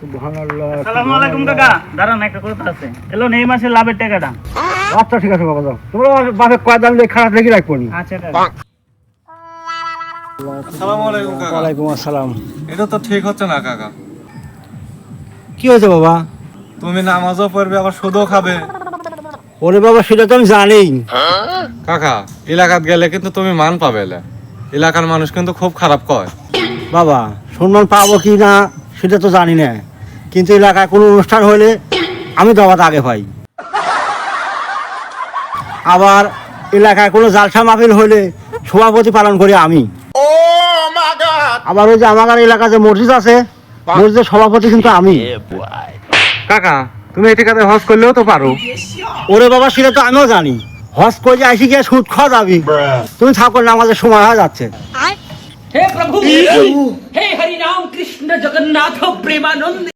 সুবহানাল্লাহ। আসসালামু আলাইকুম কাকা, দাঁড়ান একটা কথা আছে। এলো এই মাসের লাভের টাকাটা। আচ্ছা ঠিক আছে বাবা, যাও তোমরা বাপে কয় দাম দিয়ে খারাপ লেগে রাখবো নি। আচ্ছা কাকা। আসসালামু আলাইকুম কাকা। ওয়ালাইকুম আসসালাম। এটা তো ঠিক হচ্ছে না কাকা। কি হয়েছে বাবা? তুমি নামাজও পড়বে আবার সুদও খাবে। ওরে বাবা, সেটা তো আমি জানি। কাকা এলাকাত গেলে কিন্তু তুমি মান পাবে না। এলাকার মানুষ কিন্তু খুব খারাপ কয়। বাবা, সম্মান পাবো কি না সেটা তো জানি না, কিন্তু এলাকায় কোনো অনুষ্ঠান হলে আমি দাওয়াত আগে পাই। আবার এলাকায় কোনো জালসা মাহফিল হলে সভাপতি পালন করি আমি। আবার ওই যে আমার এলাকায় যে মসজিদ আছে, মসজিদের সভাপতি কিন্তু আমি। কাকা তুমি এই ঠিকাতে হজ করলেও তো পারো। ওরে বাবা, সেটা তো আমিও জানি। হজ করে যে আইসি গিয়ে সুদ খাওয়া যাবি। তুমি থাকো না, আমাদের সময় হয়ে যাচ্ছে। हे प्रभु हे हरि राम कृष्ण जगन्नाथ प्रेमानंद।